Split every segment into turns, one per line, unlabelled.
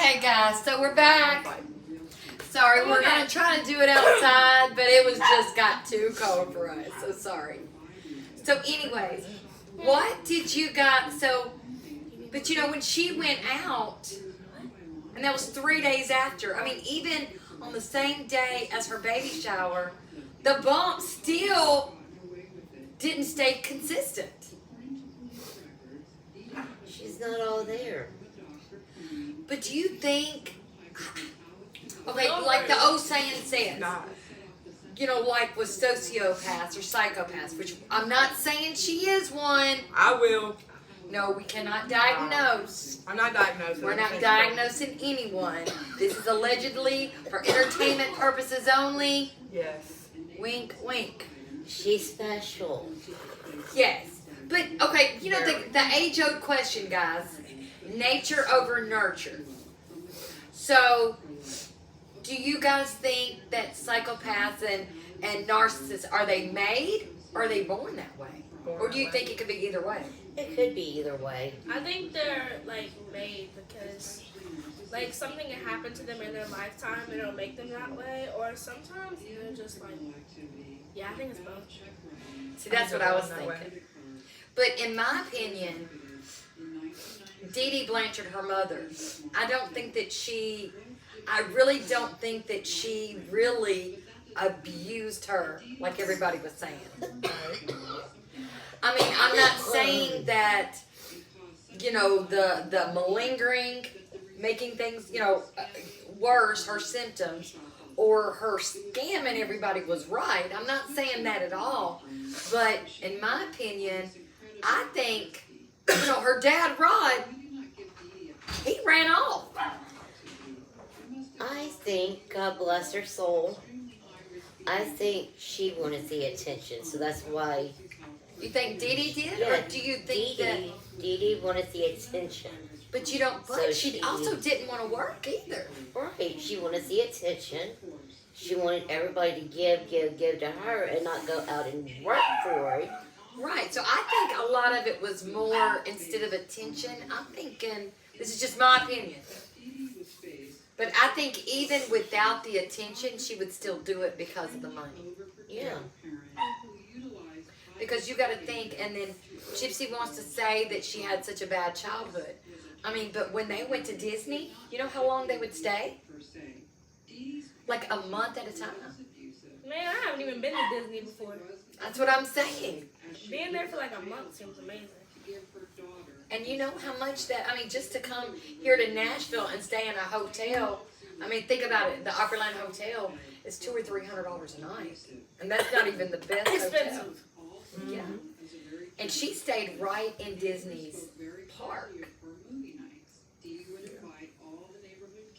Okay, guys, so we're back. Sorry, we're gonna try to do it outside, but it was just got too cold for us. So sorry. So, anyways, what did you guys? But you know, when she went out, and that was 3 days after. I mean, even on the same day as her baby shower, the bump still didn't stay consistent.
She's not all there.
But do you think? Okay, like the old saying says, you know, like with sociopaths or psychopaths, which I'm not saying she is one.
I will.
No, we cannot diagnose.
I'm not diagnosing.
We're not diagnosing anyone. This is allegedly for entertainment purposes only.
Yes.
Wink, wink.
She's special.
Yes. But, okay, you know, the age-old question, guys. Nature over nurture. So, do you guys think that psychopaths and narcissists, are they made or are they born that way? Or do you think it could be either way?
It could be either way.
I think they're like made because like something can happen to them in their lifetime and it'll make them that way, or sometimes they're just like, yeah, I think it's both.
See, that's what I was thinking. But in my opinion, Dee Dee Blanchard, her mother, I really don't think that she really abused her like everybody was saying. I mean, I'm not saying that, you know, the malingering, making things, you know, worse, her symptoms, or her scamming everybody was right. I'm not saying that at all. But in my opinion, I think, you know, her dad, Rod, he ran off.
I think, God bless her soul, I think she wanted the attention, so that's why.
You think Dee Dee did?
Yeah,
Or do you think that...
Dee Dee wanted the attention.
But you don't... But
So
she also didn't want to work either.
Right, she wanted the attention. She wanted everybody to give to her and not go out and work for it.
Right, so I think a lot of it was more, instead of attention, I'm thinking, this is just my opinion, but I think even without the attention, she would still do it because of the money.
Yeah.
Because you got to think, and then Gypsy wants to say that she had such a bad childhood. I mean, but when they went to Disney, you know how long they would stay? Like a month at a time.
Man, I haven't even been to Disney before.
That's what I'm saying.
Being there for like a month seems amazing.
And you know how much that, I mean, just to come here to Nashville and stay in a hotel, I mean, think about it. The Opryland Hotel is $200 or $300 a night. And that's not even the best hotel.
Expensive.
Yeah. And she stayed right in Disney's park.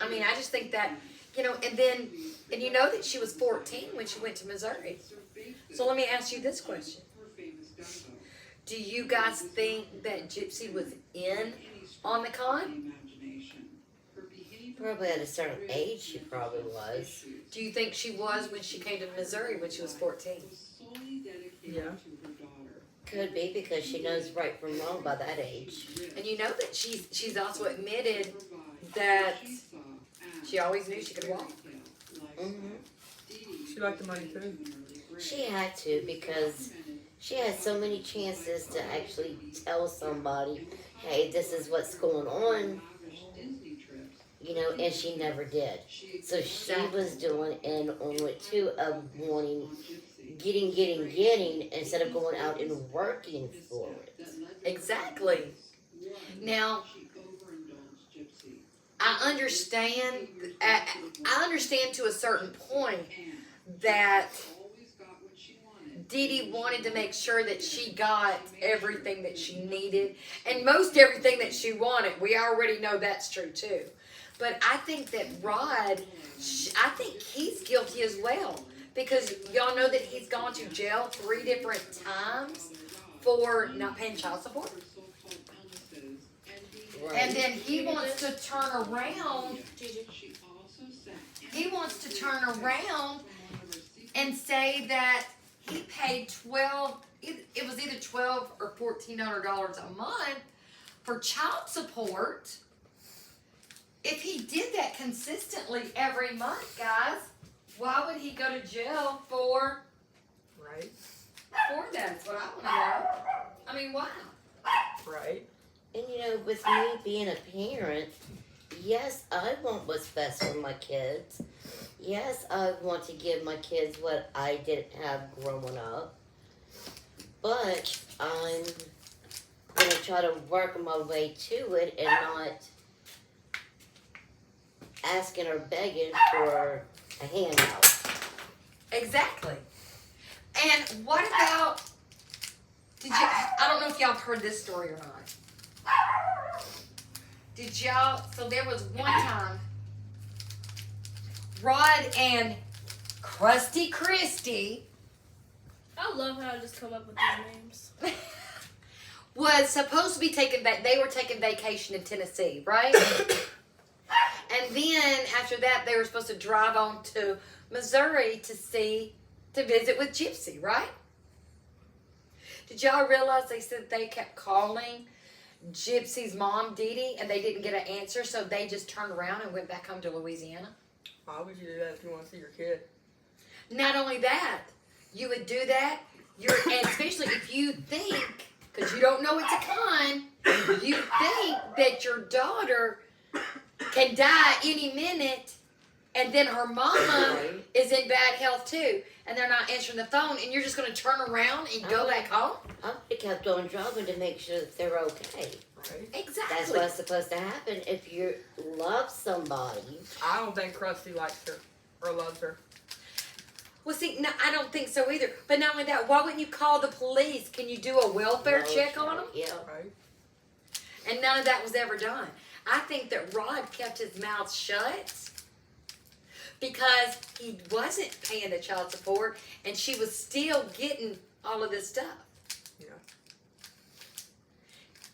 I mean, I just think that, you know, and you know that she was 14 when she went to Missouri. So let me ask you this question. Do you guys think that Gypsy was in on the con?
Probably at a certain age she probably was.
Do you think she was when she came to Missouri when she was 14?
Yeah.
Could be because she knows right from wrong by that age.
And you know that she's also admitted that she always knew she could walk.
Mm-hmm.
She liked the money too.
She had to because she had so many chances to actually tell somebody, hey, this is what's going on, you know, and she never did. So she was doing an onward two of wanting, getting, instead of going out and working for it.
Exactly. Now, I understand to a certain point that Dee Dee wanted to make sure that she got everything that she needed, and most everything that she wanted. We already know that's true too. But I think that Rod, I think he's guilty as well, because y'all know that he's gone to jail 3 different times for not paying child support.
Right.
And then he wants to turn around. He wants to turn around and say that he paid it was either $1,200 or $1,400 a month for child support if he did consistently every month, guys, why would he go to jail for
Right.
that? That's what I want to know. I mean, why?
Right.
And you know, with me being a parent, yes, I want what's best for my kids. Yes, I want to give my kids what I didn't have growing up. But I'm going to try to work my way to it and not asking or begging for a handout.
Exactly. And what about, I don't know if y'all have heard this story or not. So there was one time, Rod and Krusty Christy
I love how I just come up with these names.
was supposed to be they were taking vacation in Tennessee, right? And then after that, they were supposed to drive on to Missouri to visit with Gypsy, right? Did y'all realize they said they kept calling Gypsy's mom, Dee Dee, and they didn't get an answer, so they just turned around and went back home to Louisiana?
Why would you do that if you want to see your kid?
Not only that, you would do that, and especially if you think, because you don't know it's a con, you think that your daughter can die any minute, and then her mama is in bad health too, and they're not answering the phone, and you're just going to turn around and go back home?
I would have kept on driving to make sure that they're okay.
Right.
Exactly.
That's what's supposed to happen if you love somebody.
I don't think Krusty likes her or loves her.
Well, see, no, I don't think so either. But not only that, why wouldn't you call the police? Can you do a welfare check on them?
Yeah.
Right.
And none of that was ever done. I think that Rod kept his mouth shut because he wasn't paying the child support, and she was still getting all of this stuff.
Yeah.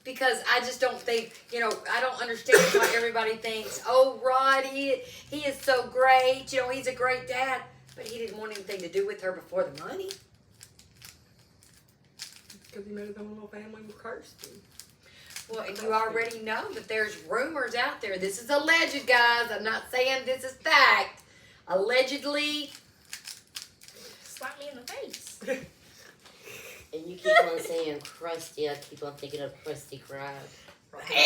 Because I just don't think, I don't understand why everybody thinks, oh, Rod, he is so great, he's a great dad. But he didn't want anything to do with her before the money.
Because he made his own little family with Kirsty.
Well, and you already know that there's rumors out there. This is alleged, guys. I'm not saying this is fact. Allegedly.
Slap me in the face.
And you keep on saying Krusty, I keep on thinking of Krusty Krab.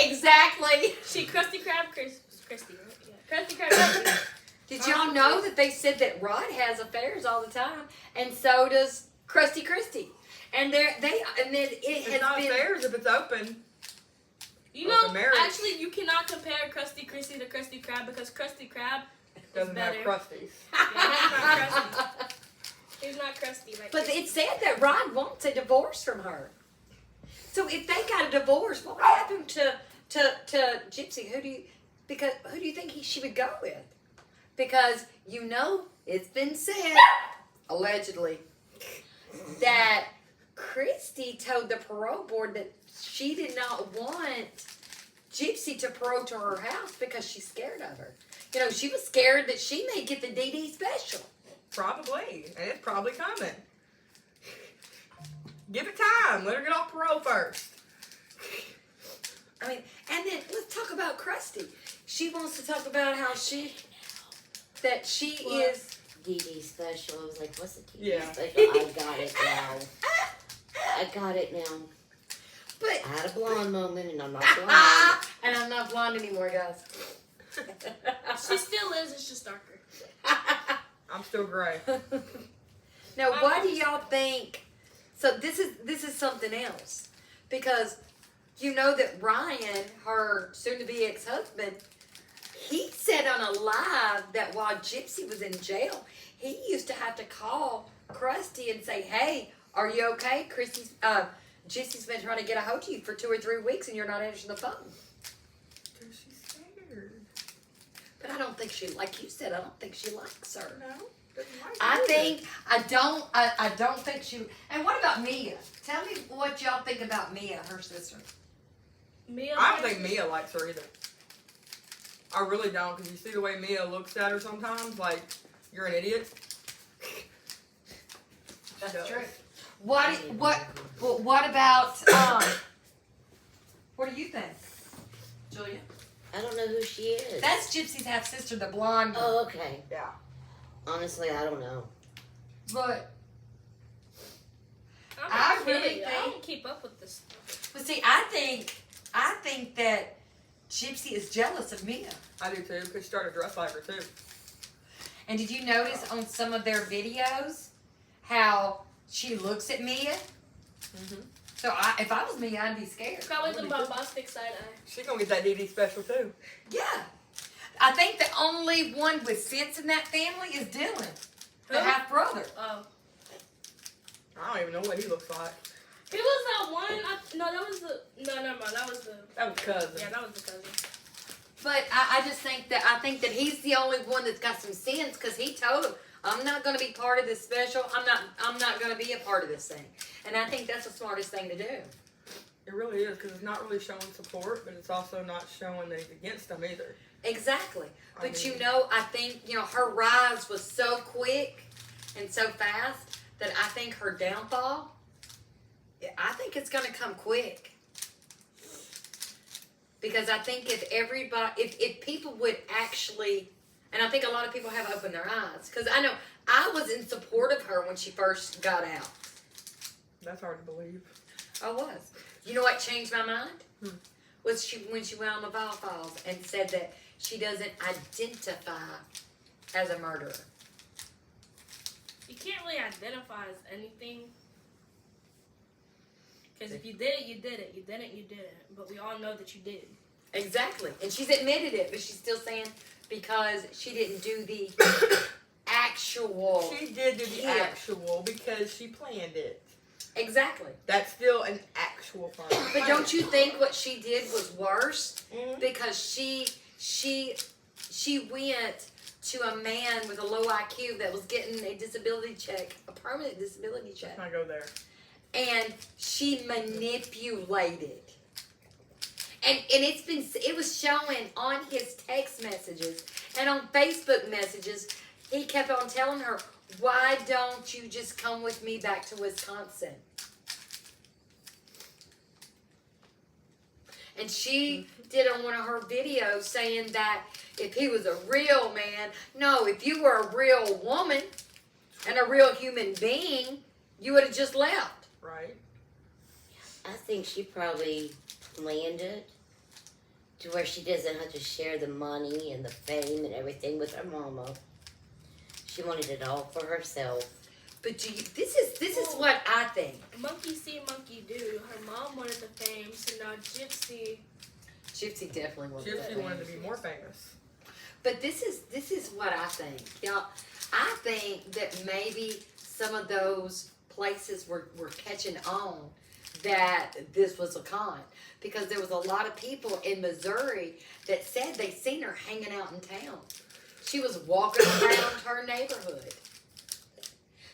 Exactly.
She Krusty Krab, Christy. Yeah. Krusty Krab.
Did y'all know that they said that Rod has affairs all the time, and so does Krusty Christy, and then it
It's
has
not
been.
theirs if it's open.
You know,
Open marriage.
actually, you cannot compare Krusty Christy to Krusty Krab because Krusty Krab
Doesn't have
better.
Krusties.
Yeah, he's not Krusty. He's not Krusty like
But
Krusty.
it said that Rod wants a divorce from her. So if they got a divorce, what would happen to Gypsy? Who do you think she would go with? Because it's been said, allegedly, that Christy told the parole board that she did not want Gypsy to parole to her house because she's scared of her. She was scared that she may get the DD special.
Probably. And it's probably coming. Give it time. Let her get off parole first.
I mean, and then let's talk about Krusty. She wants to talk about how she is.
DD special. I was like, what's a DD
Yeah.
special? I got it now. I got it now.
But
I had a blonde moment and I'm not blonde.
and I'm not blonde anymore, guys.
She still is, it's just darker.
I'm still gray.
Now, why do y'all think? So this is something else, because you know that Ryan, her soon-to-be ex-husband, he said on a live that while Gypsy was in jail, he used to have to call Krusty and say, "Hey, are you okay? Gypsy's been trying to get a hold of you for 2 or 3 weeks, and you're not answering the phone."
Because she's scared.
But I don't think like you said, I don't think she likes her.
No. Doesn't like
I don't think she. And what about Mia? Tell me what y'all think about Mia, her sister.
Mia,
I don't think Mia likes her either. I really don't, because you see the way Mia looks at her sometimes, like, you're an idiot.
That's
does.
true. What about what do you think, Julia?
I don't know who she is.
That's Gypsy's half sister, the blonde.
Oh, okay.
Yeah.
Honestly, I don't know.
But
I'm
I
a
really
kid. I
think-
don't keep up with this stuff.
But see, I think that Gypsy is jealous of Mia.
I do too, because she started to dress like her too.
And did you notice on some of their videos how she looks at Mia?
Mm-hmm.
So if I was Mia, I'd be scared.
Probably the bombastic side eye.
She gonna get that DD special too.
Yeah. I think the only one with sense in that family is Dylan, the
Who?
half brother.
Oh.
I don't even know what he looks like.
He was that one. No, that was the. No, never mind. That was the.
That was cousin.
Yeah, that was the cousin.
But I just think that he's the only one that's got some sense because he told him, I'm not going to be part of this special. I'm not going to be a part of this thing. And I think that's the smartest thing to do.
It really is, because it's not really showing support, but it's also not showing that he's against them either.
Exactly. But
I mean-
I think, her rise was so quick and so fast that I think her downfall, I think it's going to come quick. Because I think if people would actually, and I think a lot of people have opened their eyes. Because I know I was in support of her when she first got out.
That's hard to believe.
I was. You know what changed my mind?
Hmm.
Was when she went on the Vile Files and said that she doesn't identify as a murderer.
You can't really identify as anything. Because if you did it, you did it. You didn't, you didn't. But we all know that you did.
Exactly. And she's admitted it, but she's still saying because she didn't do the actual.
She did do the
Yeah.
actual because she planned it.
Exactly.
That's still an actual plan.
But don't you think what she did was worse?
Mhm.
Because she went to a man with a low IQ that was getting a disability check, a permanent disability check.
Let's not go there.
And she manipulated. And it was showing on his text messages and on Facebook messages. He kept on telling her, why don't you just come with me back to Wisconsin? And she did on one of her videos saying that if he was a real man, no, if you were a real woman and a real human being, you would have just left.
Right?
I think she probably planned it to where she doesn't have to share the money and the fame and everything with her mama. She wanted it all for herself.
But this is what I think.
Monkey see, monkey do. Her mom wanted the fame, so now Gypsy.
Gypsy definitely wanted
Gypsy
that.
wanted to be more famous.
But this is what I think. Y'all, I think that maybe some of those places were catching on that this was a con. Because there was a lot of people in Missouri that said they seen her hanging out in town. She was walking around her neighborhood.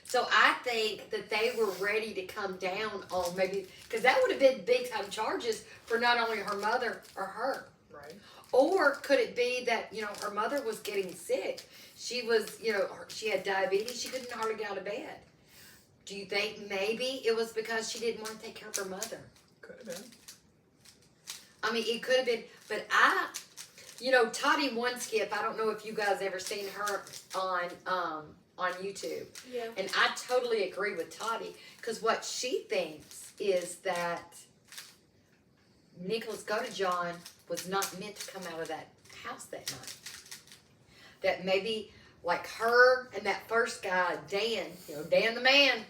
So I think that they were ready to come down on maybe, because that would have been big time charges for not only her mother or her.
Right?
Or could it be that, her mother was getting sick? She was, she had diabetes. She couldn't hardly get out of bed. Do you think maybe it was because she didn't want to take care of her mother?
Could have been.
I mean, it could have been, but Toddy One Skip, I don't know if you guys ever seen her on YouTube.
Yeah.
And I totally agree with Toddy, because what she thinks is that Nicholas Godejohn was not meant to come out of that house that night. That maybe, like her and that first guy, Dan, Dan the man,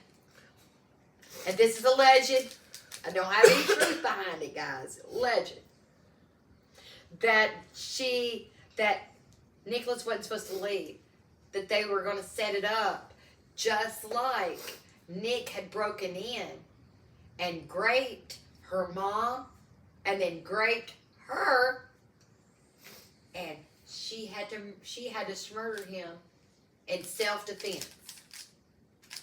and this is a legend, I don't have any truth behind it, guys, legend, that Nicholas wasn't supposed to leave, that they were going to set it up just like Nick had broken in and raped her mom and then raped her, and she had to murder him in self-defense.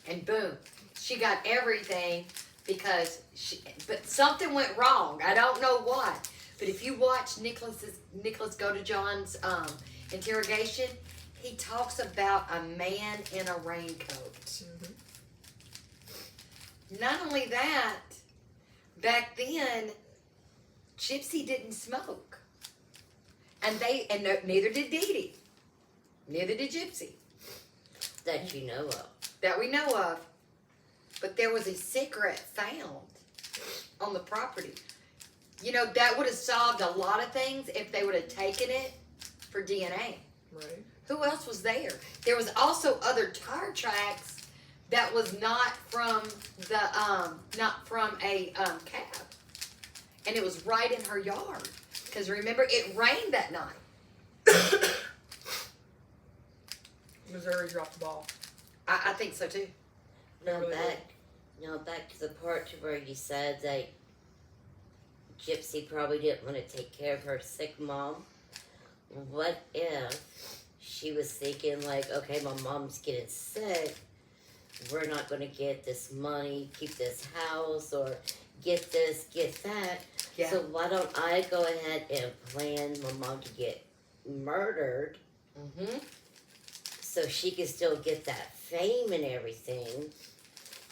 And boom, she got everything because but something went wrong. I don't know what. But if you watch Nicholas Godejohn's interrogation, he talks about a man in a raincoat.
Mm-hmm.
Not only that, back then, Gypsy didn't smoke. neither did Dee Dee. Neither did Gypsy.
That you know of.
That we know of. But there was a cigarette found on the property. You know, that would have solved a lot of things if they would have taken it for DNA.
Right.
Who else was there? There was also other tire tracks that was not from a cab. And it was right in her yard. Because remember, it rained that night.
Missouri dropped the ball.
I think so too.
Now
Really
back to the part to where you said that Gypsy probably didn't want to take care of her sick mom. What if she was thinking like, okay, my mom's getting sick. We're not going to get this money, keep this house, or get this, get that.
Yeah.
So why don't I go ahead and plan my mom to get murdered
Mm-hmm.
so she can still get that fame and everything.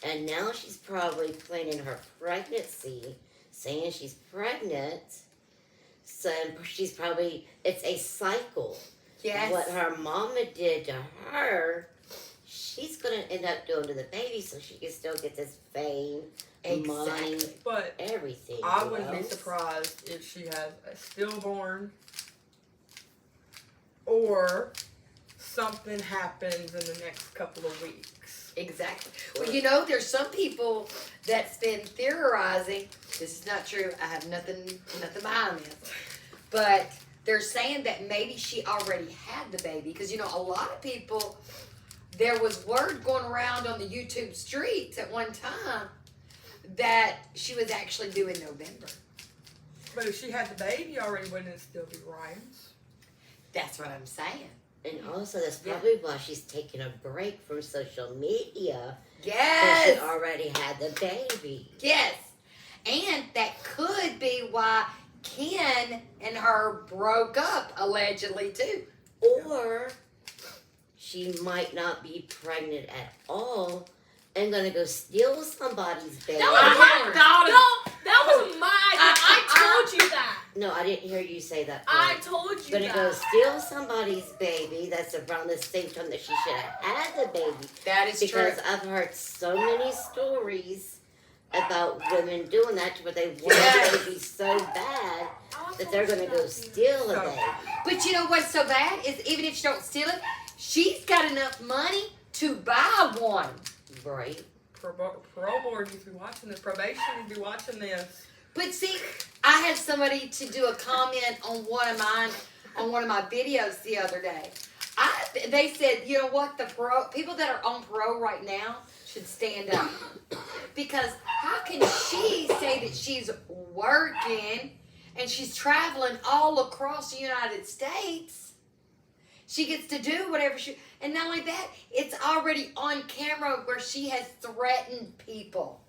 And now she's probably planning her pregnancy, saying she's pregnant. So she's probably, it's a cycle.
Yes.
What her mama did to her, she's going to end up doing to the baby so she can still get this fame, money,
Exactly.
But
everything.
I
you
wouldn't
know?
be surprised if she has a stillborn or something happens in the next couple of weeks.
Exactly. Well, you know, there's some people that's been theorizing. This is not true. I have nothing behind this. But they're saying that maybe she already had the baby. Because, you know, a lot of people, there was word going around on the YouTube streets at one time that she was actually due in November.
But if she had the baby already, wouldn't it still be Ryan's?
That's what I'm saying.
And also, that's probably why she's taking a break from social media. Because
Yes.
she already had the baby.
Yes. And that could be why Ken and her broke up, allegedly, too.
Or she might not be pregnant at all and gonna go steal somebody's baby.
That was my No, that was my idea. I told you that.
No, I didn't hear you say that.
I
part.
told you
Gonna
that.
go steal somebody's baby that's around the same time that she should have had the baby.
That is
Because
true.
I've heard so many stories about women doing that to where they want
Yes.
the baby so bad that they're gonna go steal a
So-
baby.
But you know what's so bad is even if she don't steal it, she's got enough money to buy one.
Right.
Parole board, if you're watching this, probation, if you're watching this.
But see, I had somebody to do a comment on one of my videos the other day. They said, you know what, the people that are on parole right now should stand up. Because how can she say that she's working and she's traveling all across the United States? She gets to do whatever and not only that, it's already on camera where she has threatened people.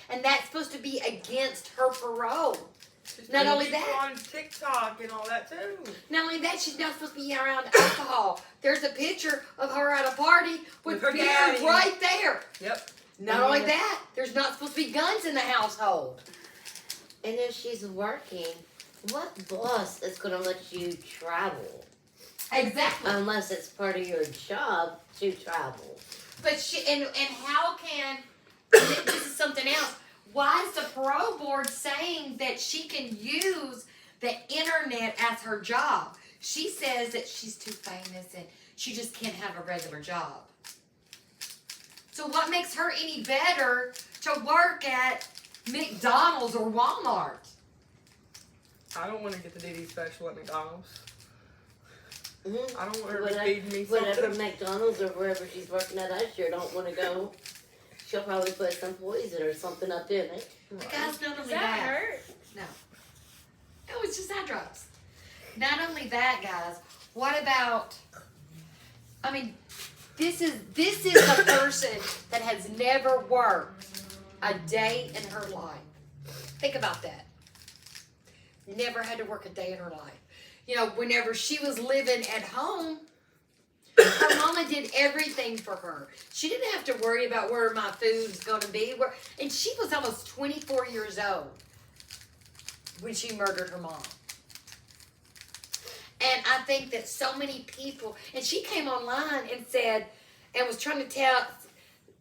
And that's supposed to be against her parole.
She's
Not only
people
that-
on TikTok and all that too.
Not only that, she's not supposed to be around alcohol. There's a picture of her at a party with
her
beer
daddy.
right there.
Yep.
Not only that, there's not supposed to be guns in the household.
And if she's working, what boss is gonna let you travel?
Exactly.
Unless it's part of your job to travel.
But and how can, this is something else. Why is the parole board saying that she can use the internet as her job? She says that she's too famous and she just can't have a regular job. So what makes her any better to work at McDonald's or Walmart?
I don't want to get the DD special at McDonald's.
Mm-hmm.
I don't want her to
Whatever,
be feeding me
whatever
something.
McDonald's or wherever she's working at, I sure don't want to go. She'll probably put some poison or something up in it.
But guys, not
Does
only
that
that.
hurt?
No, it's just eye drops. Not only that, guys. What about? I mean, this is a person that has never worked a day in her life. Think about that. Never had to work a day in her life. You know, whenever she was living at home, her mama did everything for her. She didn't have to worry about where my food's going to be. And she was almost 24 years old when she murdered her mom. And I think that so many people, and she came online and said, and was trying to tell,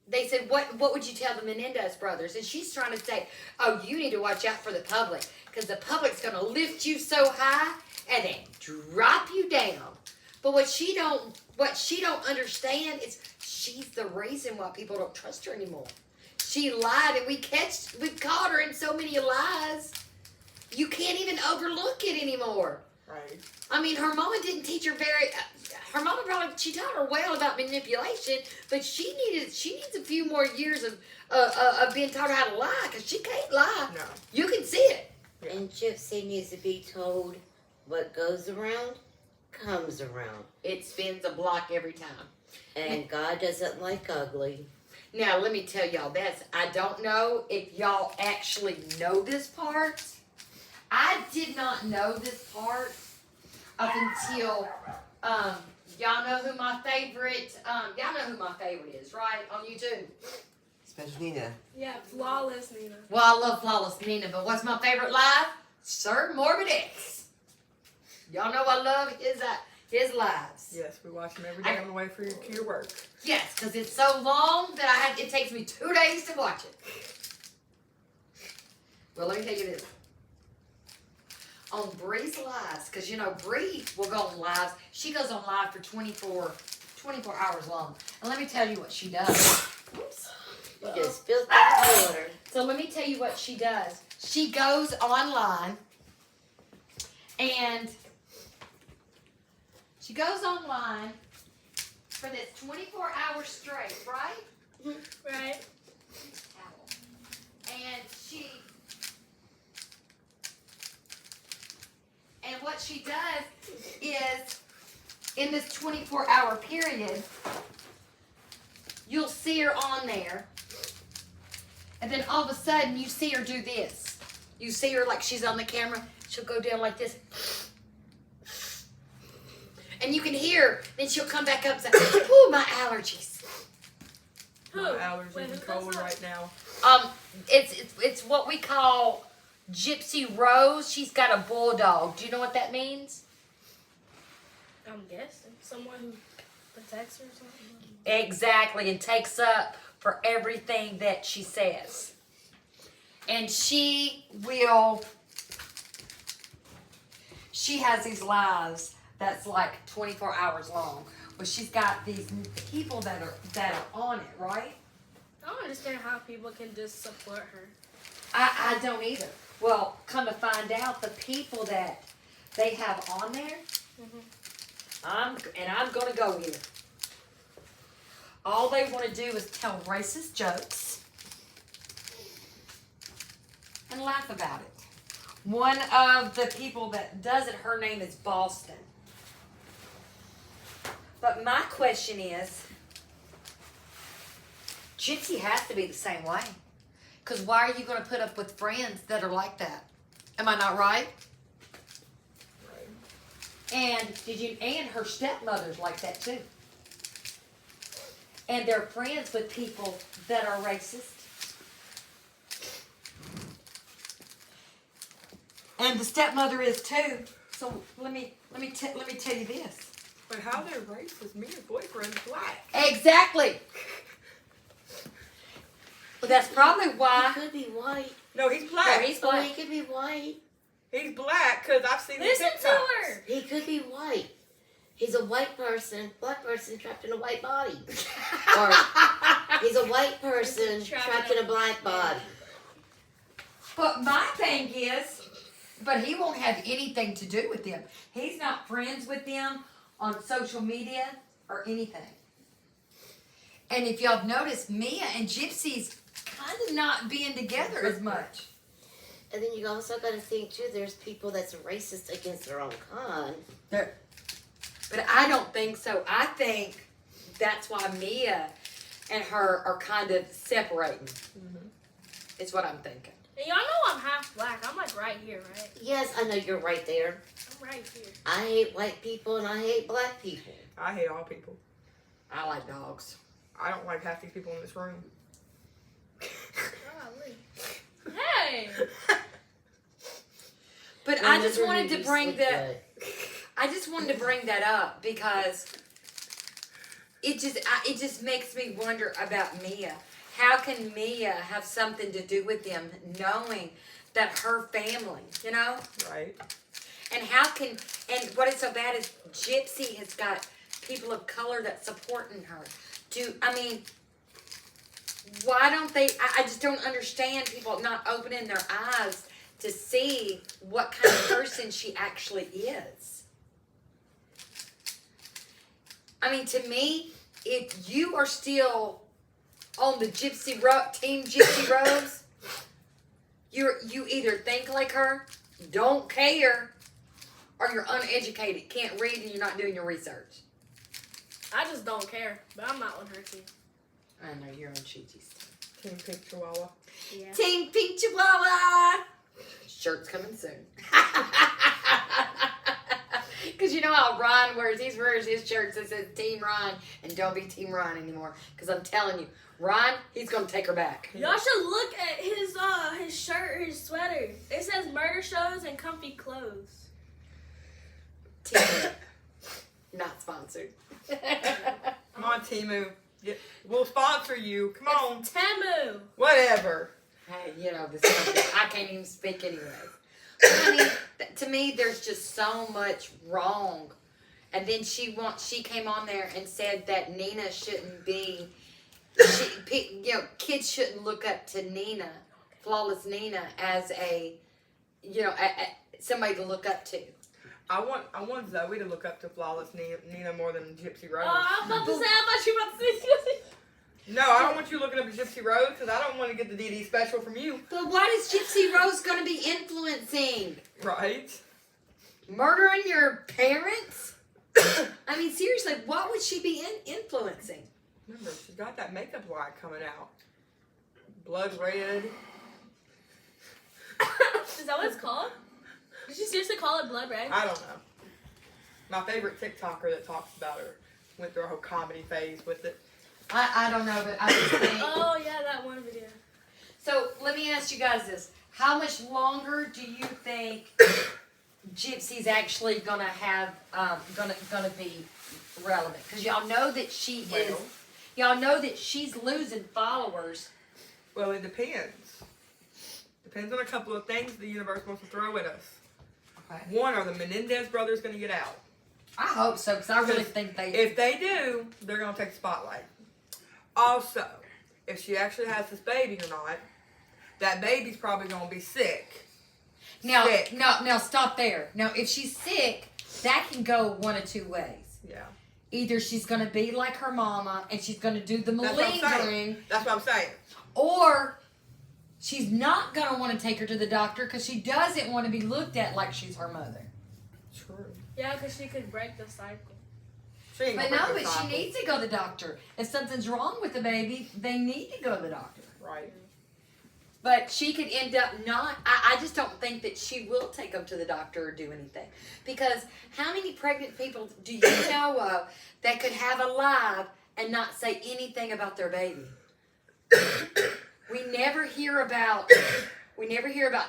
they said, what would you tell the Menendez brothers? And she's trying to say, oh, you need to watch out for the public, because the public's going to lift you so high and then drop you down. But what she don't understand is she's the reason why people don't trust her anymore. She lied, and we caught her in so many lies. You can't even overlook it anymore.
Right.
I mean, her mama didn't teach her her mama probably, she taught her well about manipulation, but she needs a few more years of being taught how to lie, because she can't lie.
No.
You can see it.
Yeah.
And Gypsy needs to be told what goes around comes around.
It spins a block every time.
And God doesn't like ugly.
Now, let me tell y'all this. I don't know if y'all actually know this part. I did not know this part up until, y'all know who my favorite is, right? On YouTube.
Special Nina.
Yeah, flawless Nina.
Well, I love Flawless Nina, but what's my favorite live? Sir Morbid X. Y'all know I love his lives.
Yes, we watch them every day on the way for your work.
Yes, because it's so long that it takes me 2 days to watch it. Well, let me tell you this. On Bree's lives, because you know Bree will go on lives. She goes on live for 24 hours long. And let me tell you what she does. Oops.
You just spilled that water.
So let me tell you what she does. She goes online and she goes online for this 24 hours straight, right?
Right.
And what she does is, in this 24-hour period, you'll see her on there, and then all of a sudden you see her do this. You see her like she's on the camera. She'll go down like this. And you can hear, then she'll come back up and say, "Ooh, my allergies."
My allergies
Wait,
are
who
cold
does that?
right now.
It's what we call Gypsy Rose. She's got a bulldog. Do you know what that means?
I'm guessing someone who protects her or something.
Exactly, and takes up for everything that she says. And she has these lives that's like 24 hours long. But she's got these people that are on it, right?
I don't understand how people can just support her.
I don't either. Well, come to find out, the people that they have on there, I'm gonna go here. All they want to do is tell racist jokes and laugh about it. One of the people that does it, her name is Boston. But my question is, Gypsy has to be the same way. Because why are you going to put up with friends that are like that? Am I not right? And and her stepmother's like that too. And they're friends with people that are racist. And the stepmother is too. So let me tell you this.
But how they're racist? Me and boyfriend's black.
Exactly. Well, that's probably
He
why.
could be white.
No, he's
No,
black.
he's
Oh,
black.
he could be white.
He's black because I've seen the
Listen to
TikToks.
her.
He could be white. He's a white person, black person trapped in a white body. Or he's a white person trapped in a black body.
But my thing is, but he won't have anything to do with them. He's not friends with them on social media or anything. And if y'all have noticed, Mia and Gypsy's kind of not being together as much.
And then you also got to think too. There's people that's racist against their own kind.
But I don't think so. I think that's why Mia and her are kind of separating. It's what I'm thinking.
And y'all know I'm half black. I'm like right here, right?
Yes, I know you're right there.
I'm right here.
I hate white people and I hate black people.
I hate all people.
I like dogs.
I don't like half these people in this room.
Golly. Hey!
But I just wanted to bring I just wanted to bring that up because it just makes me wonder about Mia. How can Mia have something to do with them, knowing that her family, you know?
Right.
And what is so bad is Gypsy has got people of color that's supporting her. Why don't they, I just don't understand people not opening their eyes to see what kind of person she actually is. I mean, to me, if you are still on the Team Gypsy Rose, you either think like her, don't care, or you're uneducated, can't read, and you're not doing your research.
I just don't care, but I'm not on her team.
I know you're on Chi-Chi's
Team Pink Chihuahua.
Yeah.
Team Pink Chihuahua. Shirt's coming soon. Because you know how Ron wears his shirts that says Team Ron, and don't be Team Ron anymore. Because I'm telling you, Ron, he's going to take her back.
Y'all should look at his shirt or his sweater. It says murder shows and comfy clothes.
Team, not sponsored.
Come on, Timu. We'll sponsor you. Come on.
It's Temu.
Whatever.
Hey, you know, this company, I can't even speak anyway. But I mean, to me, there's just so much wrong. And then she came on there and said that Nina shouldn't be, kids shouldn't look up to Nina, Flawless Nina, as somebody to look up to.
I want Zoe to look up to Flawless Nina more than Gypsy Rose.
I was about to say, I thought you were about to say
No, I don't want you looking up at Gypsy Rose because I don't want to get the DD special from you.
But what is Gypsy Rose going to be influencing?
Right?
Murdering your parents? I mean, seriously, what would she be influencing?
Remember, she's got that makeup line coming out. Blood red.
Is that what it's called? Did she seriously call it blood red?
I don't know. My favorite TikToker that talks about her went through a whole comedy phase with it.
I don't know, but I just think...
Oh, yeah, that one video.
So, let me ask you guys this. How much longer do you think Gypsy's actually gonna have, gonna be relevant? Because y'all know that y'all know that she's losing followers.
Well, it depends. Depends on a couple of things the universe wants to throw at us.
Okay.
One, are the Menendez brothers going to get out?
I hope so, because I really think they...
If they do, they're going to take the spotlight. Also, if she actually has this baby or not, that baby's probably going to be sick.
Now,
Sick.
now, stop there. Now, if she's sick, that can go one of two ways.
Yeah.
Either she's going to be like her mama and she's going to do the
That's what I'm saying.
malingering,
That's what I'm saying.
or she's not going to want to take her to the doctor because she doesn't want to be looked at like she's her mother.
True.
Yeah, because she could break the cycle.
She ain't
But
gonna
no,
break
but
the
she
cycle.
needs to go to the doctor. If something's wrong with the baby, they need to go to the doctor.
Right.
But she could end up not. I just don't think that she will take them to the doctor or do anything. Because how many pregnant people do you know of that could have a live and not say anything about their baby? We never hear about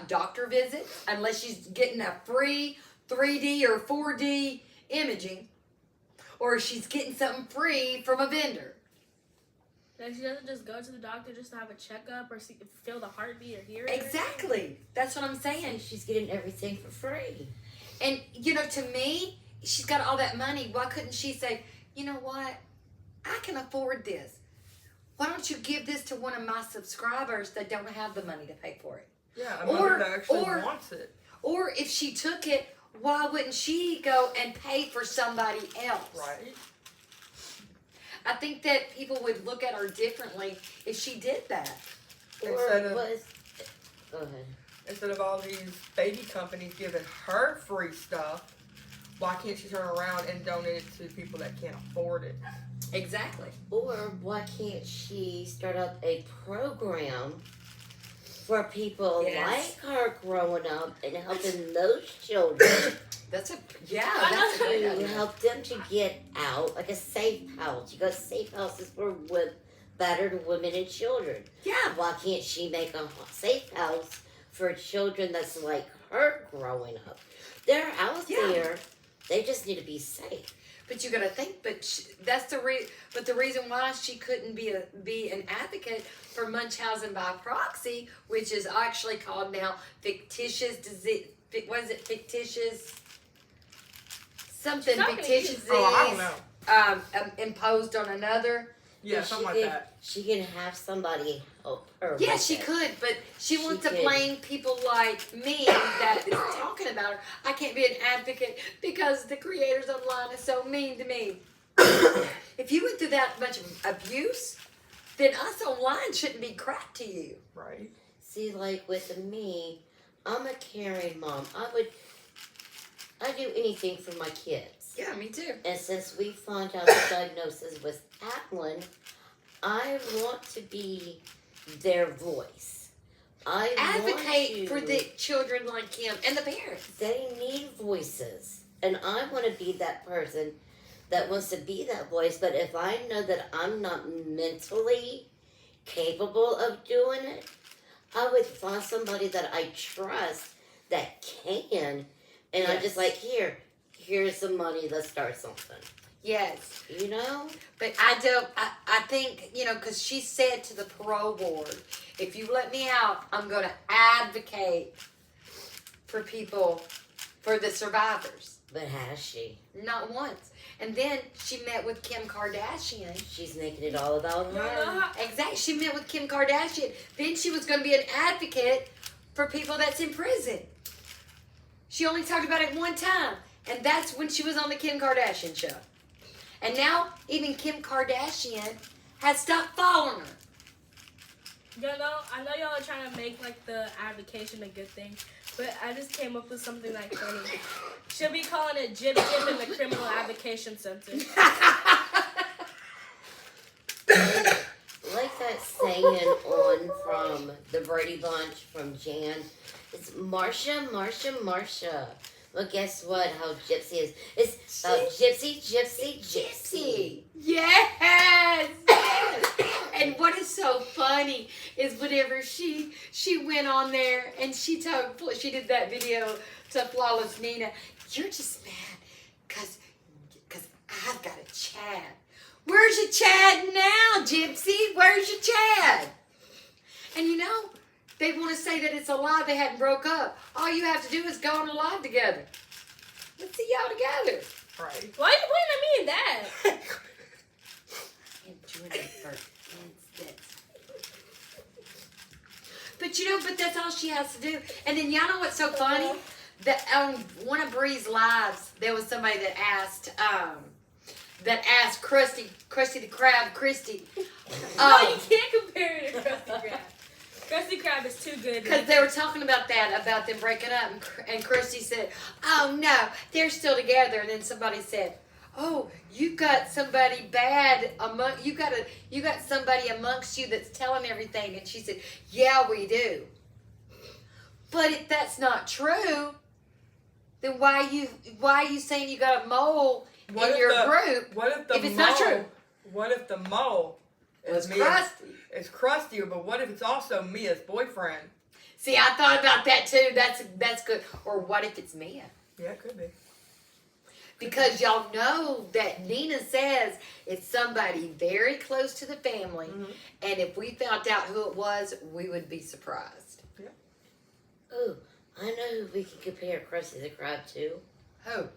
doctor visits unless she's getting a free 3D or 4D imaging, or she's getting something free from a vendor.
Like, she doesn't just go to the doctor just to have a checkup or feel the heartbeat or hear it.
Exactly. That's what I'm saying.
And she's getting everything for free.
And, to me, she's got all that money. Why couldn't she say, you know what? I can afford this. Why don't you give this to one of my subscribers that don't have the money to pay for it?
Yeah, a mother that actually wants it.
Or if she took it, why wouldn't she go and pay for somebody else?
Right.
I think that people would look at her differently if she did that.
Or
Instead of-
was... Go ahead.
Instead of all these baby companies giving her free stuff, why can't she turn around and donate it to people that can't afford it?
Exactly.
Or why can't she start up a program for people
Yes.
like her growing up and helping those children
That's a
to
idea.
help them to get out, like a safe house. You got safe houses for battered women and children.
Yeah.
Why can't she make a safe house for children that's like her growing up? They're out
Yeah.
there They just need to be safe.
But you gotta think, that's the reason why she couldn't be an advocate for Munchausen by proxy, which is actually called now fictitious disease. What is it? Fictitious something. Fictitious disease.
Oh, I don't know.
Imposed on another.
Yeah,
But
something like that.
She can have somebody help her.
Yeah,
with
she
it.
could, but she wants to
could.
blame people like me that is talking about her. I can't be an advocate because the creators online is so mean to me. If you went through that much abuse, then us online shouldn't be crap to you.
Right.
See, like with me, I'm a caring mom. I do anything for my kids.
Yeah, me too.
And since we found out the diagnosis was Atlin, I want to be their voice. I
Advocate for
want
the children like him and the parents.
They need voices. And I want to be that person that wants to be that voice. But if I know that I'm not mentally capable of doing it, I would find somebody that I trust that can. And I'm just like, here's some money, let's start something.
Yes.
You know?
But I think, because she said to the parole board, if you let me out, I'm going to advocate for people, for the survivors.
But has she?
Not once. And then she met with Kim Kardashian.
She's making it all about her.
Exactly. She met with Kim Kardashian. Then she was going to be an advocate for people that's in prison. She only talked about it one time. And that's when she was on the Kim Kardashian show. And now, even Kim Kardashian has stopped following her.
I know y'all are trying to make like the advocation a good thing, but I just came up with something like funny. She'll be calling it Jib Jib in the Criminal Advocation Center.
Like that saying on from the Brady Bunch from Jan. It's Marsha, Marsha, Marsha. Well, guess what? How Gypsy is. It's about Gypsy, Gypsy, Gypsy.
Yes! Yes! And what is so funny is whenever she went on there and she did that video to Flawless Nina, you're just mad because I've got a Chad. Where's your Chad now, Gypsy? Where's your Chad? And they want to say that it's a lie they hadn't broke up. All you have to do is go on a live together. Let's see y'all together.
Right.
Why are you pointing at me and Dad?
I'm doing it for instance. But that's all she has to do. And then y'all know what's so funny? That on one of Bree's lives, there was somebody that asked Krusty the Krab, Christy.
No, you can't compare it to Krusty Krab. Krusty Krab is too good.
Because they were talking about them breaking up, and Christy said, "Oh no, they're still together." And then somebody said, "Oh, you got somebody bad you got somebody amongst you that's telling everything." And she said, "Yeah, we do." But if that's not true, then why are you saying you got a mole in your group?
What if
it's not true?
What if the mole
It's
Mia's,
Krusty.
It's Krusty, but what if it's also Mia's boyfriend?
See, I thought about that too. That's good. Or what if it's Mia?
Yeah, it could be.
Because y'all know that Nina says it's somebody very close to the family, and if we found out who it was, we would be surprised.
Yeah.
Ooh, I know who we can compare Krusty the Krab to.
Who?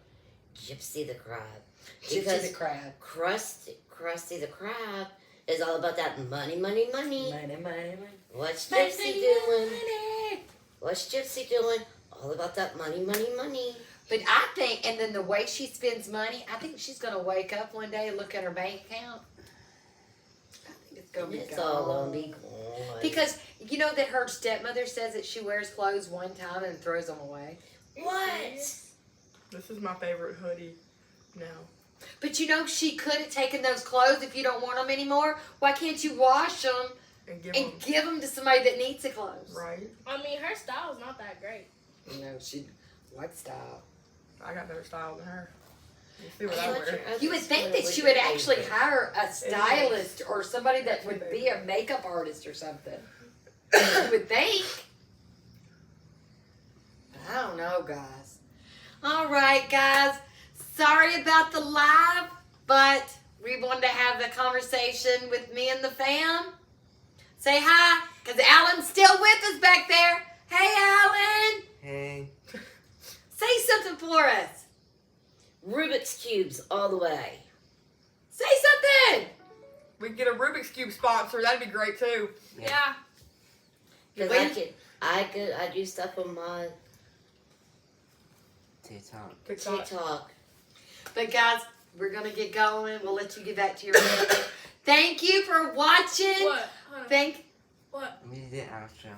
Gypsy the Krab.
Gypsy the Crab.
Krusty the Krab is all about that money, money, money.
Money, money, money.
What's
Money,
Gypsy doing?
money.
What's Gypsy doing? All about that money, money, money.
But I think, and then the way she spends money, I think she's going to wake up one day and look at her bank account. I think it's going to be
It's
gone.
all gonna be gone.
Because you know that her stepmother says that she wears clothes one time and throws them away.
What?
This is my favorite hoodie now.
But she could have taken those clothes if you don't want them anymore. Why can't you wash them
And
give them to somebody that needs the clothes?
Right.
I mean, her style's not that great.
What style?
I got better style than her. You see what I wear.
You would think that she would actually hire a stylist or somebody that would be a makeup artist or something. You would think. I don't know, guys. All right, guys. Sorry about the live, but we wanted to have the conversation with me and the fam. Say hi, because Alan's still with us back there. Hey, Alan.
Hey.
Say something for us.
Rubik's Cubes all the way.
Say something.
We can get a Rubik's Cube sponsor. That'd be great too.
Yeah.
Because I do stuff on my
TikTok.
TikTok.
But guys, we're going to get going. We'll let you get back to your family. Thank you for watching.
What? Hold on. What?
We did the outro.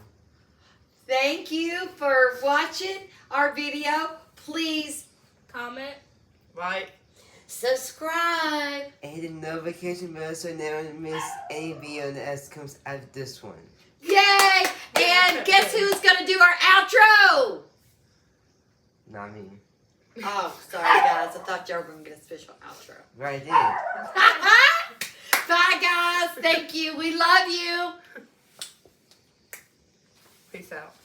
Thank you for watching our video. Please
Comment.
Right.
Subscribe.
And hit the notification bell so you never miss any video that comes out of this one.
yay! And guess who's going to do our outro?
Not me.
Oh, sorry guys. I thought y'all were going to get a special outro.
Right there.
Bye guys. Thank you. We love you.
Peace out.